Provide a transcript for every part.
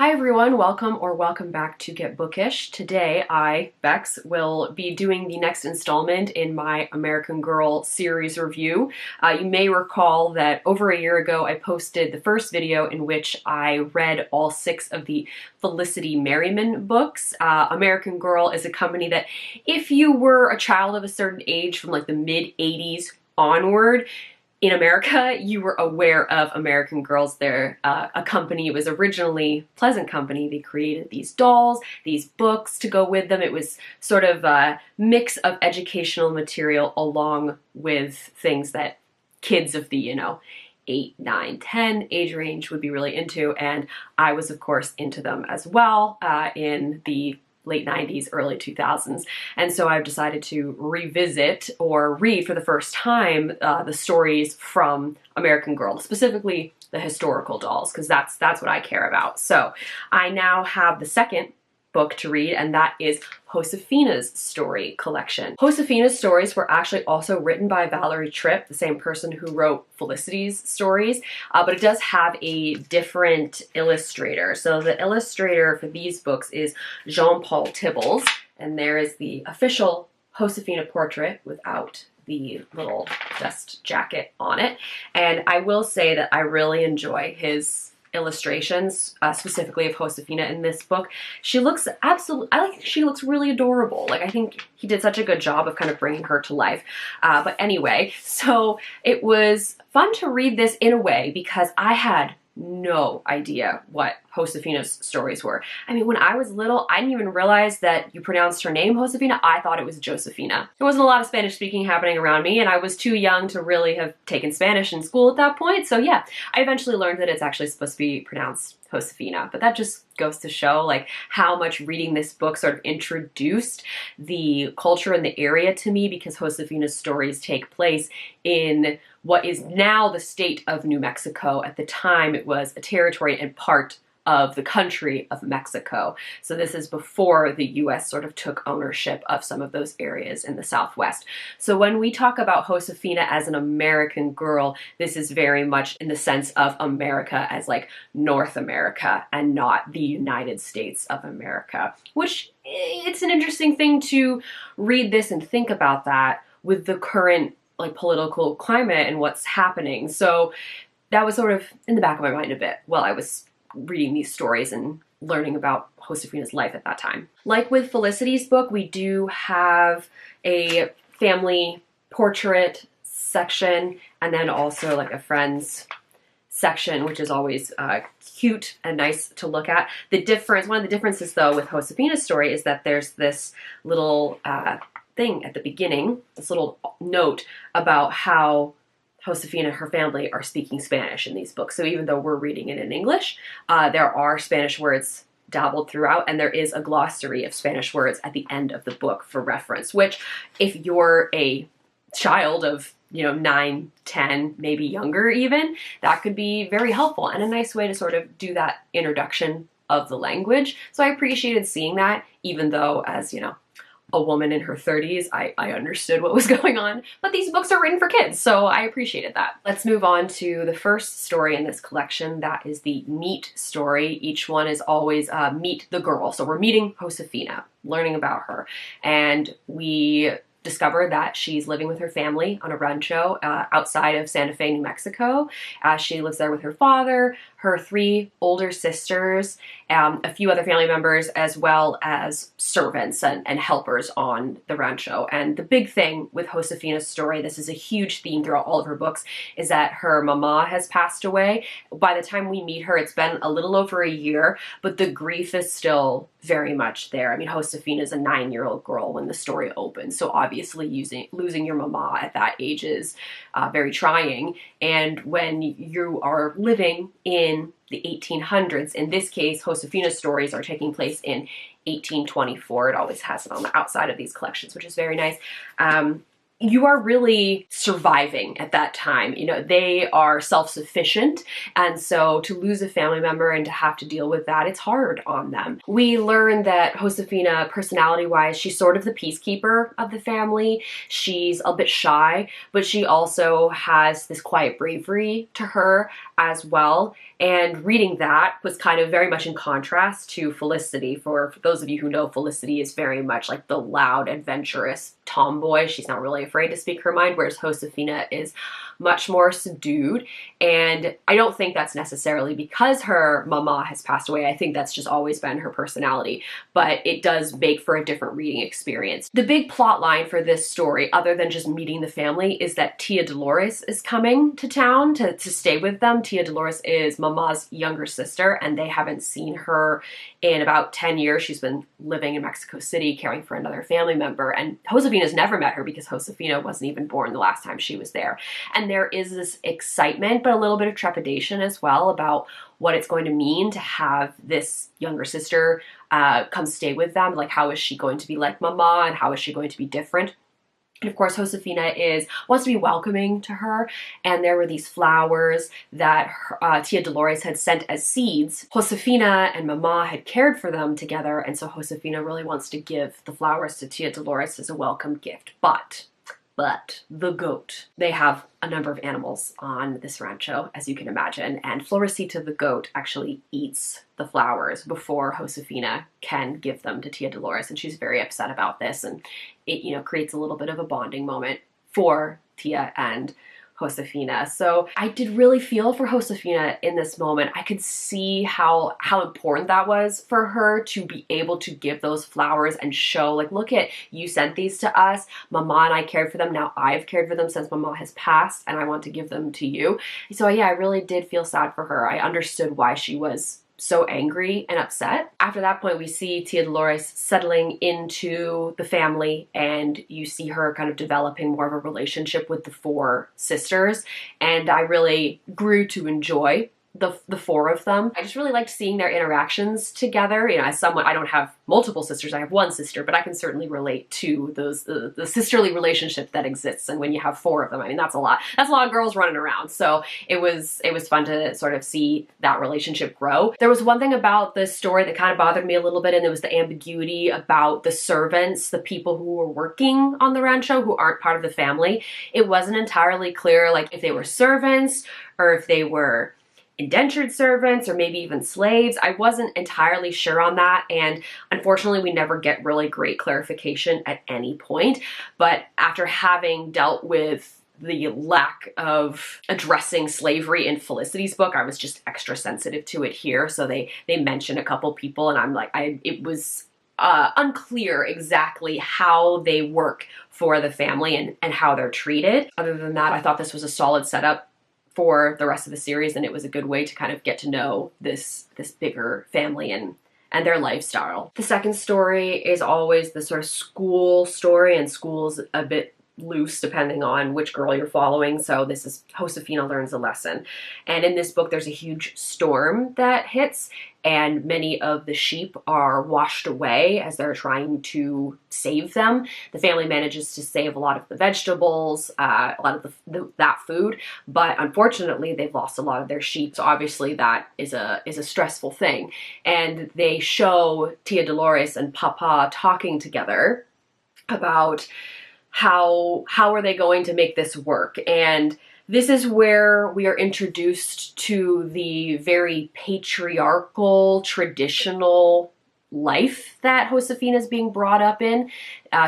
Hi everyone, welcome back to Get Bookish. Today I, Bex, will be doing the next installment in my American Girl series review. You may recall that over a year ago I posted the first video in which I read all 6 of the Felicity Merriman books. American Girl is a company that if you were a child of a certain age from like the mid-80s onward, in America, you were aware of American Girls. They're a company. It was originally Pleasant Company. They created these dolls, these books to go with them. It was sort of a mix of educational material along with things that kids of the, 8, 9, 10 age range would be really into. And I was, of course, into them as well in the late 90s, early 2000s. And so I've decided to revisit or read for the first time the stories from American Girl, specifically the historical dolls, because that's what I care about. So I now have the second book to read, and that is Josefina's story collection. Josefina's stories were actually also written by Valerie Tripp, the same person who wrote Felicity's stories, but it does have a different illustrator. So the illustrator for these books is Jean-Paul Tibbles, and there is the official Josefina portrait without the little dust jacket on it. And I will say that I really enjoy his illustrations, specifically of Josefina in this book. She looks she looks really adorable. Like, I think he did such a good job of kind of bringing her to life. But anyway, so it was fun to read this in a way because I had no idea what Josefina's stories were. I mean, when I was little, I didn't even realize that you pronounced her name Josefina. I thought it was Josefina. There wasn't a lot of Spanish speaking happening around me, and I was too young to really have taken Spanish in school at that point. So yeah, I eventually learned that it's actually supposed to be pronounced Josefina. But that just goes to show like how much reading this book sort of introduced the culture and the area to me, because Josefina's stories take place in what is now the state of New Mexico. At the time, it was a territory and part of the country of Mexico. So this is before the US sort of took ownership of some of those areas in the Southwest. So when we talk about Josefina as an American girl, this is very much in the sense of America as like North America and not the United States of America, which it's an interesting thing to read this and think about that with the current like political climate and what's happening. So that was sort of in the back of my mind a bit while I was reading these stories and learning about Josefina's life at that time. Like with Felicity's book, we do have a family portrait section and then also like a friends section, which is always cute and nice to look at. One of the differences though with Josefina's story is that there's this little thing at the beginning, this little note about how Josefina and her family are speaking Spanish in these books. So even though we're reading it in English, there are Spanish words dabbled throughout, and there is a glossary of Spanish words at the end of the book for reference, which if you're a child of 9, 10, maybe younger even, that could be very helpful and a nice way to sort of do that introduction of the language. So I appreciated seeing that, even though as, a woman in her 30s, I understood what was going on. But these books are written for kids, so I appreciated that. Let's move on to the first story in this collection. That is the Meet story. Each one is always Meet the Girl. So we're meeting Josefina, learning about her. And we discover that she's living with her family on a rancho outside of Santa Fe, New Mexico. She lives there with her father, her 3 older sisters, a few other family members, as well as servants and helpers on the rancho. And the big thing with Josefina's story, this is a huge theme throughout all of her books, is that her mama has passed away. By the time we meet her, it's been a little over a year, but the grief is still very much there. I mean, Josefina is a 9-year-old girl when the story opens, so obviously losing your mama at that age is very trying. And when you are living in the 1800s, in this case, Josefina's stories are taking place in 1824. It always has it on the outside of these collections, which is very nice. you are really surviving at that time. You know, they are self-sufficient, and so to lose a family member and to have to deal with that, it's hard on them. We learn that Josefina, personality-wise, she's sort of the peacekeeper of the family. She's a bit shy, but she also has this quiet bravery to her as well. And reading that was kind of very much in contrast to Felicity. For those of you who know, Felicity is very much like the loud, adventurous tomboy. She's not really afraid to speak her mind, whereas Josefina is much more subdued. And I don't think that's necessarily because her mama has passed away. I think that's just always been her personality, but it does make for a different reading experience. The big plot line for this story, other than just meeting the family, is that Tia Dolores is coming to town to stay with them. Tia Dolores is mama's younger sister, and they haven't seen her in about 10 years. She's been living in Mexico City caring for another family member, and Josefina's never met her because Josefina wasn't even born the last time she was there. And there is this excitement, but a little bit of trepidation as well about what it's going to mean to have this younger sister come stay with them. Like, how is she going to be like mama, and how is she going to be different? And of course, Josefina wants to be welcoming to her, and there were these flowers that Tia Dolores had sent as seeds. Josefina and Mama had cared for them together, and so Josefina really wants to give the flowers to Tia Dolores as a welcome gift. But the goat. They have a number of animals on this rancho, as you can imagine, and Florecita the goat actually eats the flowers before Josefina can give them to Tia Dolores, and she's very upset about this, and it, you know, creates a little bit of a bonding moment for Tia and Josefina. So I did really feel for Josefina in this moment. I could see how important that was for her to be able to give those flowers and show, like, look at, you sent these to us, Mama and I cared for them, now I've cared for them since Mama has passed, and I want to give them to you. So yeah, I really did feel sad for her. I understood why she was so angry and upset. After that point, we see Tia Dolores settling into the family, and you see her kind of developing more of a relationship with the four sisters, and I really grew to enjoy the four of them. I just really liked seeing their interactions together. You know, as someone, I don't have multiple sisters, I have one sister, but I can certainly relate to those the sisterly relationship that exists. And when you have four of them, I mean, that's a lot of girls running around. So it was fun to sort of see that relationship grow. There was one thing about this story that kind of bothered me a little bit, and it was the ambiguity about the servants, the people who were working on the rancho who aren't part of the family. It wasn't entirely clear, like, if they were servants or if they were indentured servants or maybe even slaves. I wasn't entirely sure on that, and unfortunately we never get really great clarification at any point. But after having dealt with the lack of addressing slavery in Felicity's book, I was just extra sensitive to it here. So they mention a couple people, and I'm like, it was unclear exactly how they work for the family and how they're treated. Other than that, I thought this was a solid setup for the rest of the series, and it was a good way to kind of get to know this bigger family and their lifestyle. The second story is always the sort of school story, and school's a bit loose depending on which girl you're following. So this is Josefina learns a lesson. And in this book, there's a huge storm that hits, and many of the sheep are washed away as they're trying to save them. The family manages to save a lot of the vegetables, a lot of that food, but unfortunately they've lost a lot of their sheep. So obviously that is a stressful thing. And they show Tia Dolores and Papa talking together about how are they going to make this work. And this is where we are introduced to the very patriarchal, traditional life that Josefina is being brought up in.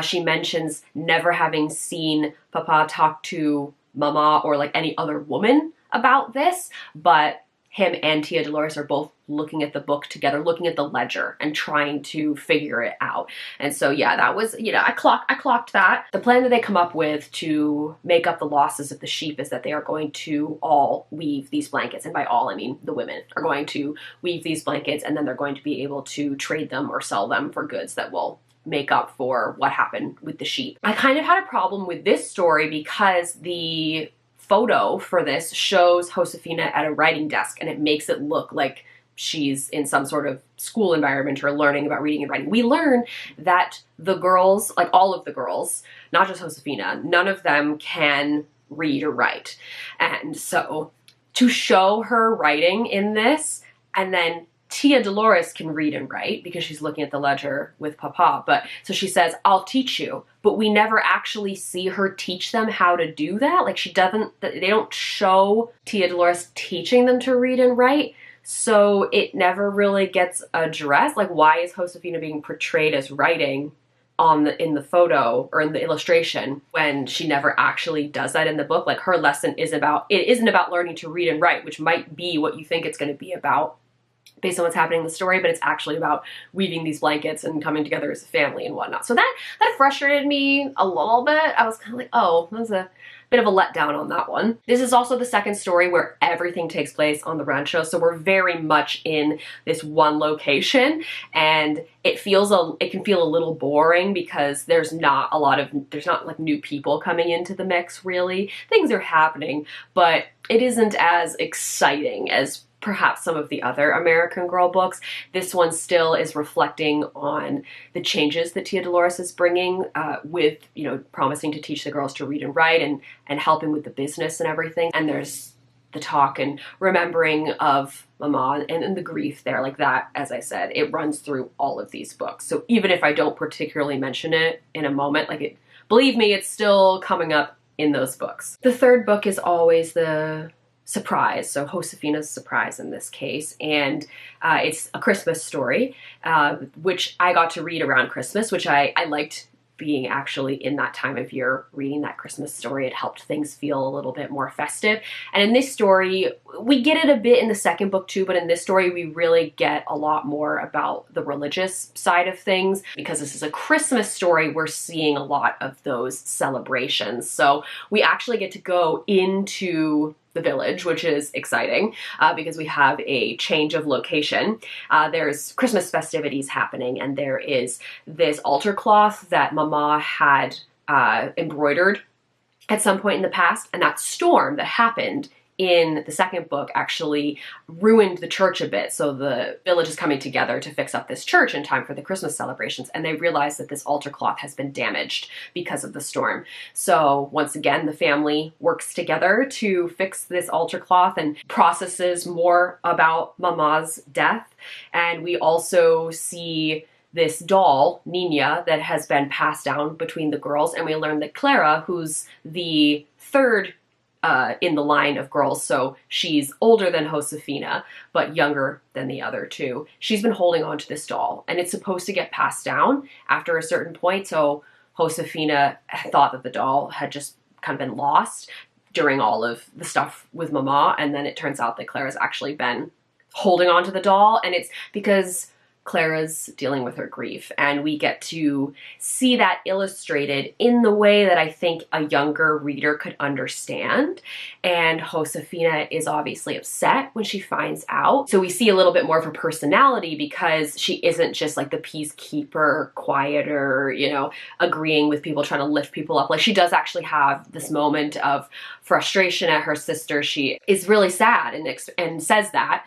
She mentions never having seen Papa talk to Mama or like any other woman about this, but him and Tia Dolores are both looking at the book together, looking at the ledger and trying to figure it out. And so yeah, that was, you know, I clocked that. The plan that they come up with to make up the losses of the sheep is that they are going to all weave these blankets. And by all, I mean the women are going to weave these blankets, and then they're going to be able to trade them or sell them for goods that will make up for what happened with the sheep. I kind of had a problem with this story because the photo for this shows Josefina at a writing desk, and it makes it look like she's in some sort of school environment or learning about reading and writing. We learn that the girls, like all of the girls, not just Josefina, none of them can read or write. And so to show her writing in this, and then Tia Dolores can read and write because she's looking at the ledger with Papa. But so she says, I'll teach you. But we never actually see her teach them how to do that. Like they don't show Tia Dolores teaching them to read and write. So it never really gets addressed. Like, why is Josefina being portrayed as writing in the photo or in the illustration when she never actually does that in the book? Like, her lesson isn't about learning to read and write, which might be what you think it's going to be about based on what's happening in the story, but it's actually about weaving these blankets and coming together as a family and whatnot. So that frustrated me a little bit. I was kind of like, oh, that was a bit of a letdown on that one. This is also the second story where everything takes place on the rancho, so we're very much in this one location, and it can feel a little boring because there's not like new people coming into the mix really. Things are happening, but it isn't as exciting as perhaps some of the other American Girl books. This one still is reflecting on the changes that Tia Dolores is bringing with, promising to teach the girls to read and write and helping with the business and everything. And there's the talk and remembering of Mama and the grief there, like that, as I said, it runs through all of these books. So even if I don't particularly mention it in a moment, believe me, it's still coming up in those books. The third book is always the surprise, so Josefina's surprise in this case, and it's a Christmas story, which I got to read around Christmas, which I liked being actually in that time of year reading that Christmas story. It helped things feel a little bit more festive. And in this story, we get it a bit in the second book too, but in this story we really get a lot more about the religious side of things. Because this is a Christmas story, we're seeing a lot of those celebrations. So we actually get to go into the village, which is exciting because we have a change of location. There's Christmas festivities happening, and there is this altar cloth that Mama had embroidered at some point in the past, and that storm that happened in the second book actually ruined the church a bit. So the village is coming together to fix up this church in time for the Christmas celebrations, and they realize that this altar cloth has been damaged because of the storm. So once again, the family works together to fix this altar cloth and processes more about Mama's death. And we also see this doll, Nina, that has been passed down between the girls, and we learn that Clara, who's the third in the line of girls, so she's older than Josefina, but younger than the other two. She's been holding on to this doll, and it's supposed to get passed down after a certain point, so Josefina thought that the doll had just kind of been lost during all of the stuff with Mama, and then it turns out that Clara's actually been holding on to the doll, and it's because Clara's dealing with her grief, and we get to see that illustrated in the way that I think a younger reader could understand. And Josefina is obviously upset when she finds out. So we see a little bit more of her personality because she isn't just like the peacekeeper, quieter, agreeing with people, trying to lift people up. Like, she does actually have this moment of frustration at her sister. She is really sad and says that,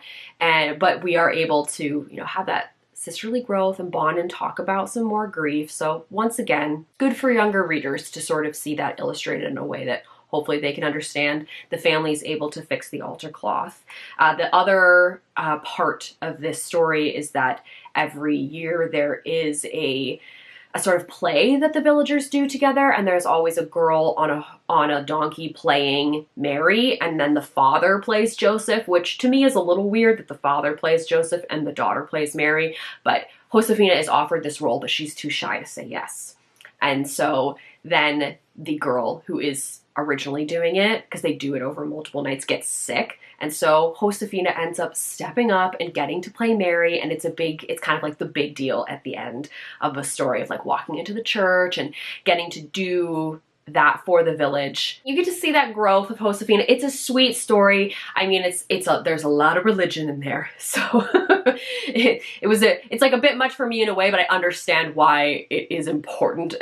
but we are able to, have that sisterly growth and bond and talk about some more grief. So once again, good for younger readers to sort of see that illustrated in a way that hopefully they can understand. The family is able to fix the altar cloth. The other part of this story is that every year there is a sort of play that the villagers do together, and there's always a girl on a donkey playing Mary, and then the father plays Joseph, which to me is a little weird that the father plays Joseph and the daughter plays Mary, but Josefina is offered this role, but she's too shy to say yes. And so then the girl who is originally doing it, because they do it over multiple nights, gets sick. And so Josefina ends up stepping up and getting to play Mary, and it's kind of like the big deal at the end of a story of like walking into the church and getting to do that for the village. You get to see that growth of Josefina. It's a sweet story. I mean, there's a lot of religion in there, so it's like a bit much for me in a way, but I understand why it is important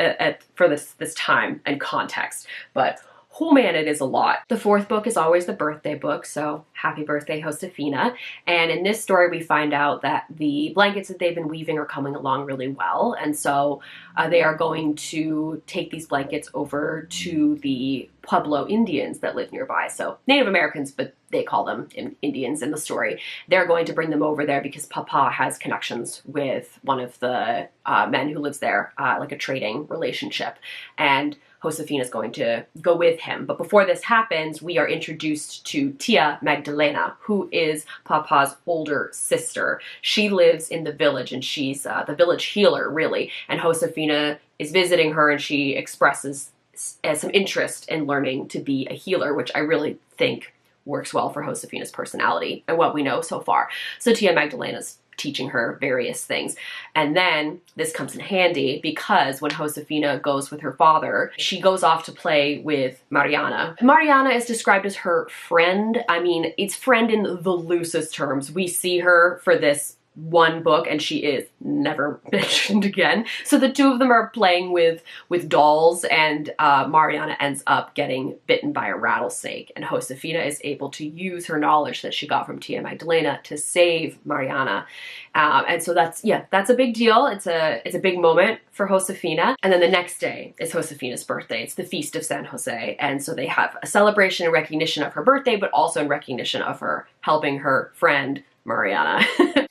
for this time and context. But Oh man, it is a lot. The fourth book is always the birthday book, so happy birthday, Josefina. And in this story, we find out that the blankets that they've been weaving are coming along really well. And so they are going to take these blankets over to the Pueblo Indians that live nearby. So Native Americans, but they call them Indians in the story. They're going to bring them over there because Papa has connections with one of the men who lives there, like a trading relationship. And Josefina is going to go with him. But before this happens, we are introduced to Tia Magdalena, who is Papa's older sister. She lives in the village, and she's the village healer, really. And Josefina is visiting her, and she expresses some interest in learning to be a healer, which I really think works well for Josefina's personality and what we know so far. So Tia Magdalena's teaching her various things. And then this comes in handy because when Josefina goes with her father, she goes off to play with Mariana. Mariana is described as her friend. I mean, it's friend in the loosest terms. We see her for this one book and she is never mentioned again. So the two of them are playing with dolls, and Mariana ends up getting bitten by a rattlesnake, and Josefina is able to use her knowledge that she got from Tia Magdalena to save Mariana. And so that's a big deal. It's a big moment for Josefina. And then the next day is Josefina's birthday. It's the Feast of San Jose. And so they have a celebration in recognition of her birthday, but also in recognition of her helping her friend Mariana.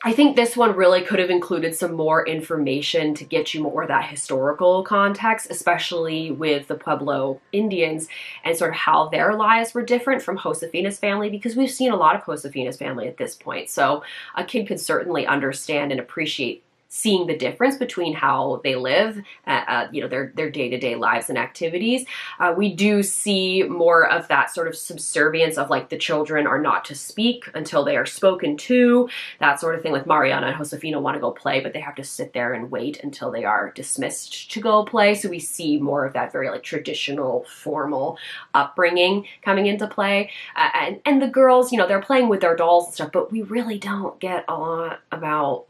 I think this one really could have included some more information to get you more of that historical context, especially with the Pueblo Indians and sort of how their lives were different from Josefina's family, because we've seen a lot of Josefina's family at this point. So a kid could certainly understand and appreciate seeing the difference between how they live, their day-to-day lives and activities. We do see more of that sort of subservience of like the children are not to speak until they are spoken to, that sort of thing. Like Mariana and Josefina want to go play, but they have to sit there and wait until they are dismissed to go play. So we see more of that very like traditional, formal upbringing coming into play. And the girls, they're playing with their dolls and stuff, but we really don't get a lot about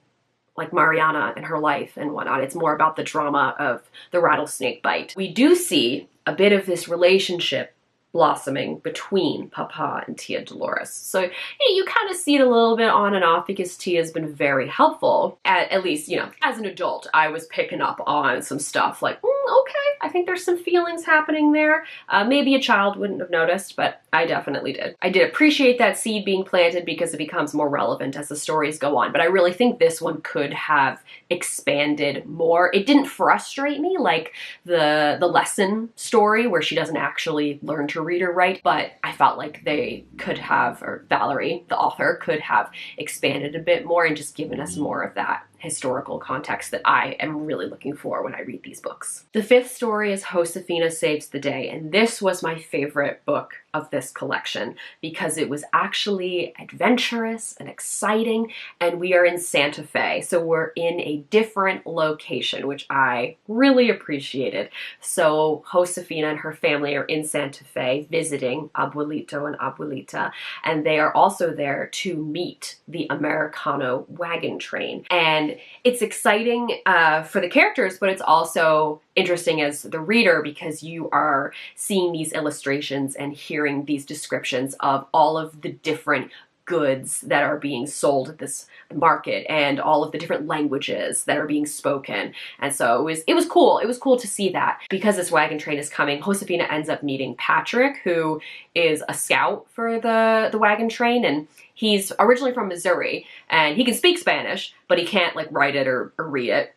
like Mariana and her life and whatnot. It's more about the drama of the rattlesnake bite. We do see a bit of this relationship blossoming between Papa and Tia Dolores. So you kind of see it a little bit on and off because Tia's been very helpful. At least, as an adult, I was picking up on some stuff like, okay, I think there's some feelings happening there. Maybe a child wouldn't have noticed, but I definitely did. I did appreciate that seed being planted because it becomes more relevant as the stories go on, but I really think this one could have expanded more. It didn't frustrate me like the lesson story where she doesn't actually learn to read or write, but I felt like they could have, or Valerie, the author, could have expanded a bit more and just given us more of that historical context that I am really looking for when I read these books. The fifth story is Josefina Saves the Day, and this was my favorite book of this collection because it was actually adventurous and exciting, and we are in Santa Fe, so we're in a different location, which I really appreciated. So Josefina and her family are in Santa Fe visiting Abuelito and Abuelita, and they are also there to meet the Americano wagon train. And it's exciting for the characters, but it's also interesting as the reader because you are seeing these illustrations and hearing these descriptions of all of the different goods that are being sold at this market and all of the different languages that are being spoken. And so it was cool. It was cool to see that. Because this wagon train is coming, Josefina ends up meeting Patrick, who is a scout for the wagon train, and he's originally from Missouri, and he can speak Spanish, but he can't like write it or read it.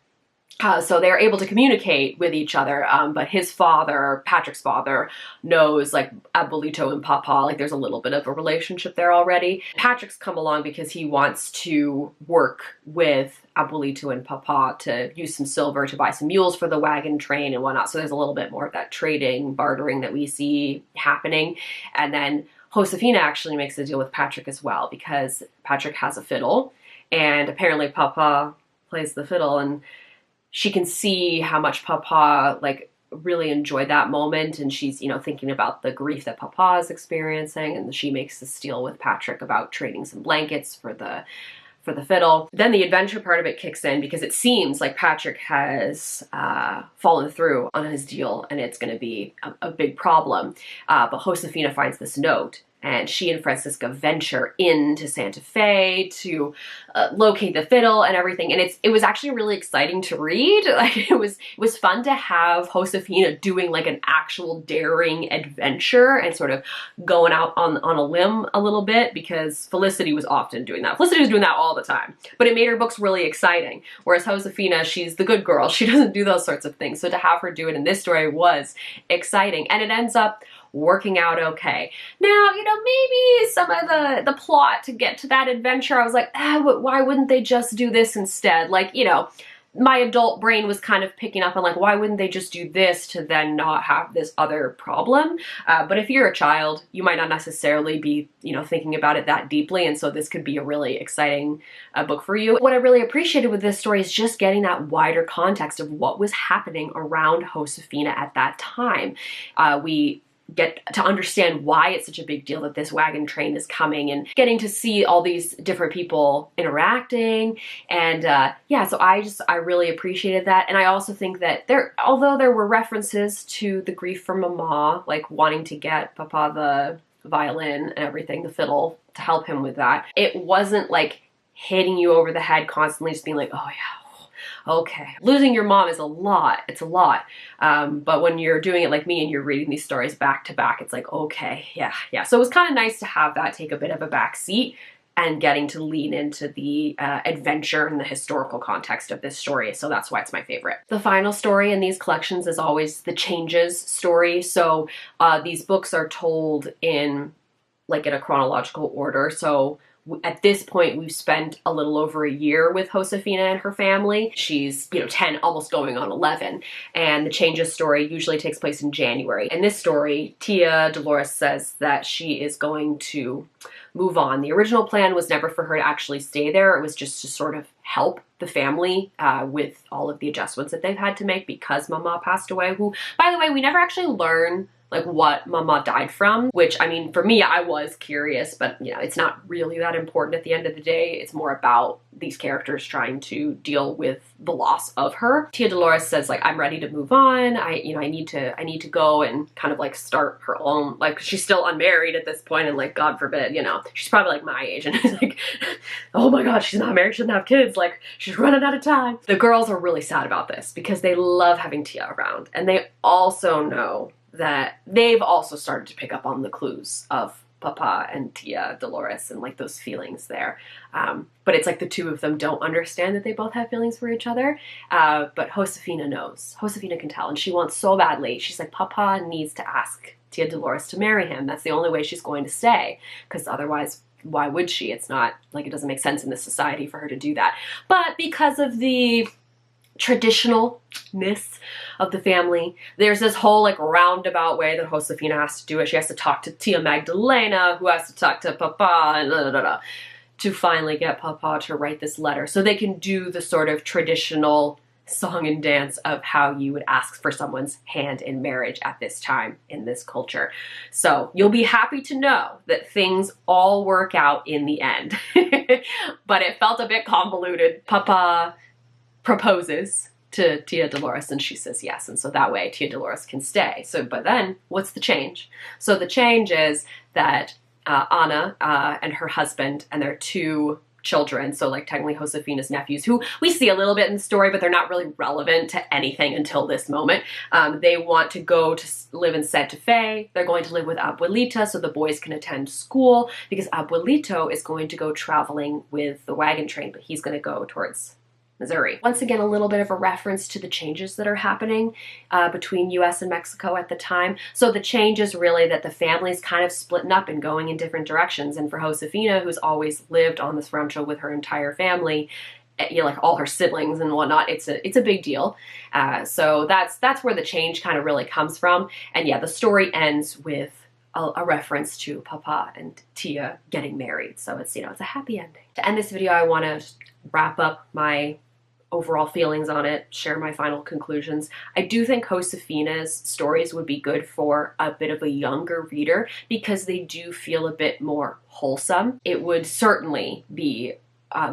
So they're able to communicate with each other, but his father, Patrick's father, knows like Abuelito and Papa, like there's a little bit of a relationship there already. Patrick's come along because he wants to work with Abuelito and Papa to use some silver to buy some mules for the wagon train and whatnot. So there's a little bit more of that trading, bartering that we see happening. And then Josefina actually makes a deal with Patrick as well because Patrick has a fiddle, and apparently Papa plays the fiddle, and she can see how much Papa like really enjoyed that moment, and she's thinking about the grief that Papa is experiencing, and she makes this deal with Patrick about trading some blankets for for the fiddle. Then the adventure part of it kicks in because it seems like Patrick has fallen through on his deal and it's going to be a big problem. But Josefina finds this note, and she and Francisca venture into Santa Fe to locate the fiddle and everything. And it was actually really exciting to read. Like it was fun to have Josefina doing like an actual daring adventure and sort of going out on a limb a little bit, because Felicity was often doing that. Felicity was doing that all the time, but it made her books really exciting. Whereas Josefina, she's the good girl. She doesn't do those sorts of things. So to have her do it in this story was exciting, and it ends up working out okay. Now, you know, maybe some of the plot to get to that adventure, I was like, why wouldn't they just do this instead? Like, you know, my adult brain was kind of picking up on like, why wouldn't they just do this to then not have this other problem? But if you're a child, you might not necessarily be, you know, thinking about it that deeply. And so this could be a really exciting book for you. What I really appreciated with this story is just getting that wider context of what was happening around Josefina at that time. We get to understand why it's such a big deal that this wagon train is coming, and getting to see all these different people interacting. And yeah, so I really appreciated that. And I also think that although there were references to the grief from Mama, like wanting to get Papa the violin and everything, the fiddle, to help him with that, it wasn't like hitting you over the head constantly, just being like, oh yeah, okay. Losing your mom is a lot. It's a lot. But when you're doing it like me and you're reading these stories back to back, it's like, okay, yeah. So it was kind of nice to have that take a bit of a back seat and getting to lean into the adventure and the historical context of this story. So that's why it's my favorite. The final story in these collections is always the Changes story. So these books are told in a chronological order. So at this point, we've spent a little over a year with Josefina and her family. She's, 10, almost going on 11. And the Changes story usually takes place in January. In this story, Tia Dolores says that she is going to move on. The original plan was never for her to actually stay there. It was just to sort of help the family with all of the adjustments that they've had to make because Mama passed away, who, by the way, we never actually learn what Mama died from, which, I mean, for me, I was curious, but, it's not really that important at the end of the day. It's more about these characters trying to deal with the loss of her. Tia Dolores says, I'm ready to move on. I need to go and kind of start her own, she's still unmarried at this point, and God forbid, she's probably my age, and it's oh my God, she's not married, she doesn't have kids, she's running out of time. The girls are really sad about this because they love having Tia around, and they also know that they've also started to pick up on the clues of Papa and Tia Dolores and those feelings there. But it's the two of them don't understand that they both have feelings for each other. But Josefina knows. Josefina can tell, and she wants so badly. She's like, Papa needs to ask Tia Dolores to marry him. That's the only way she's going to stay, because otherwise, why would she? It's not it doesn't make sense in this society for her to do that. But because of the traditionalness of the family, there's this whole roundabout way that Josefina has to do it. She has to talk to Tia Magdalena, who has to talk to Papa, and to finally get Papa to write this letter so they can do the sort of traditional song and dance of how you would ask for someone's hand in marriage at this time in this culture. So you'll be happy to know that things all work out in the end. But it felt a bit convoluted. Papa proposes to Tia Dolores and she says yes, and so that way Tia Dolores can stay. So, but then what's the change? So the change is that Anna and her husband and their two children, so technically Josefina's nephews, who we see a little bit in the story, but they're not really relevant to anything until this moment. They want to go to live in Santa Fe. They're going to live with Abuelita so the boys can attend school, because Abuelito is going to go traveling with the wagon train, but he's going to go towards Missouri. Once again, a little bit of a reference to the changes that are happening between US and Mexico at the time. So the change is really that the family's kind of splitting up and going in different directions. And for Josefina, who's always lived on this rancho with her entire family, all her siblings and whatnot, it's a big deal. So that's where the change kind of really comes from. And yeah, the story ends with a reference to Papa and Tia getting married. So it's a happy ending. To end this video, I want to wrap up my overall feelings on it, share my final conclusions. I do think Josefina's stories would be good for a bit of a younger reader because they do feel a bit more wholesome. It would certainly be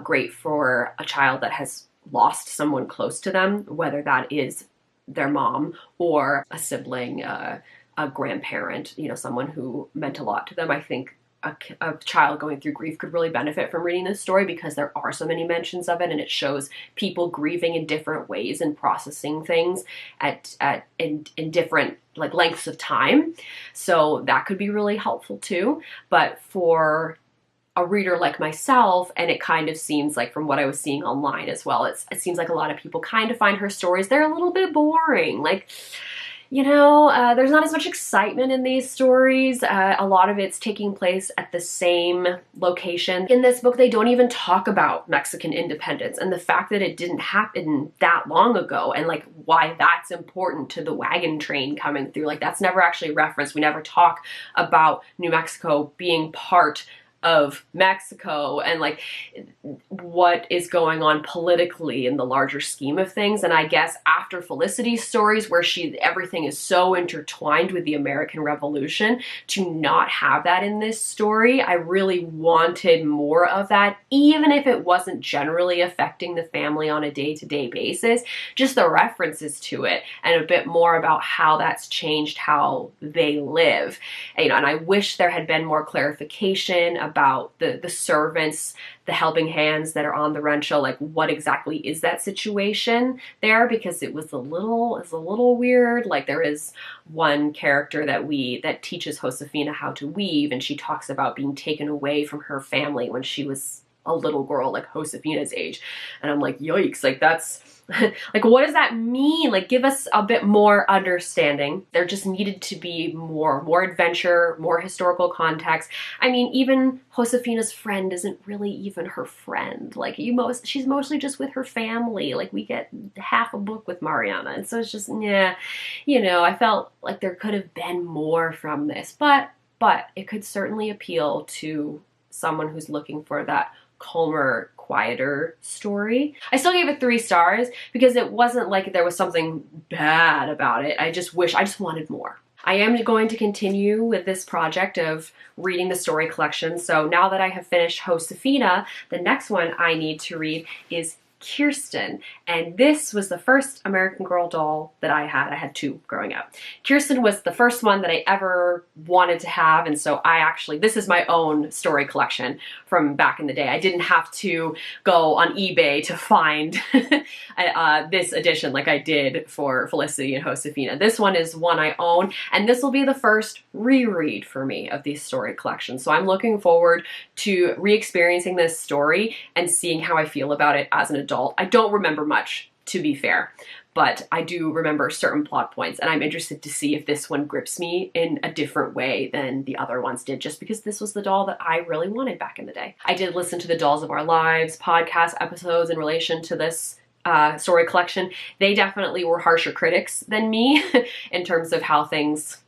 great for a child that has lost someone close to them, whether that is their mom or a sibling, a grandparent, you know, someone who meant a lot to them. I think a child going through grief could really benefit from reading this story because there are so many mentions of it, and it shows people grieving in different ways and processing things in different like lengths of time. So that could be really helpful too. But for a reader like myself, and it kind of seems like from what I was seeing online as well, it seems like a lot of people kind of find her stories, they're a little bit boring. Like, you know, there's not as much excitement in these stories. A lot of it's taking place at the same location. In this book, they don't even talk about Mexican independence and the fact that it didn't happen that long ago, and like why that's important to the wagon train coming through. Like, that's never actually referenced. We never talk about New Mexico being part of Mexico and like what is going on politically in the larger scheme of things. And I guess after Felicity's stories, where everything is so intertwined with the American Revolution, to not have that in this story, I really wanted more of that, even if it wasn't generally affecting the family on a day-to-day basis, just the references to it and a bit more about how that's changed how they live. And, you know, and I wish there had been more clarification about the servants, the helping hands that are on the rancho, like what exactly is that situation there, because it was a little weird. Like, there is one character that teaches Josefina how to weave, and she talks about being taken away from her family when she was a little girl, like Josefina's age. And I'm like, yikes, like that's like, what does that mean? Like, give us a bit more understanding. There just needed to be more adventure, more historical context. I mean, even Josefina's friend isn't really even her friend. Like, she's mostly just with her family. Like, we get half a book with Mariana. And so it's just, yeah, you know, I felt like there could have been more from this, but it could certainly appeal to someone who's looking for that calmer, quieter story. I still gave it 3 stars because it wasn't like there was something bad about it. I just wanted more. I am going to continue with this project of reading the story collection. So now that I have finished Josefina, the next one I need to read is Kirsten, and this was the first American Girl doll that I had. I had 2 growing up. Kirsten was the first one that I ever wanted to have, and so this is my own story collection from back in the day. I didn't have to go on eBay to find this edition like I did for Felicity and Josefina. This one is one I own, and this will be the first reread for me of these story collections. So I'm looking forward to re-experiencing this story and seeing how I feel about it as an adult. I don't remember much, to be fair, but I do remember certain plot points, and I'm interested to see if this one grips me in a different way than the other ones did, just because this was the doll that I really wanted back in the day. I did listen to the Dolls of Our Lives podcast episodes in relation to this story collection. They definitely were harsher critics than me in terms of how things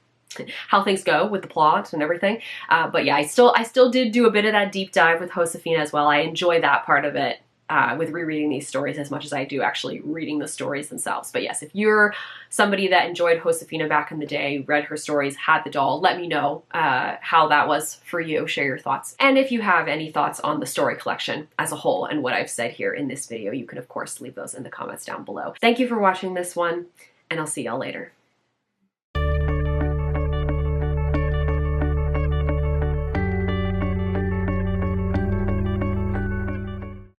go with the plot and everything. But yeah, I still did do a bit of that deep dive with Josefina as well. I enjoy that part of it. With rereading these stories as much as I do actually reading the stories themselves. But yes, if you're somebody that enjoyed Josefina back in the day, read her stories, had the doll, let me know how that was for you. Share your thoughts. And if you have any thoughts on the story collection as a whole and what I've said here in this video, you can of course leave those in the comments down below. Thank you for watching this one, and I'll see y'all later.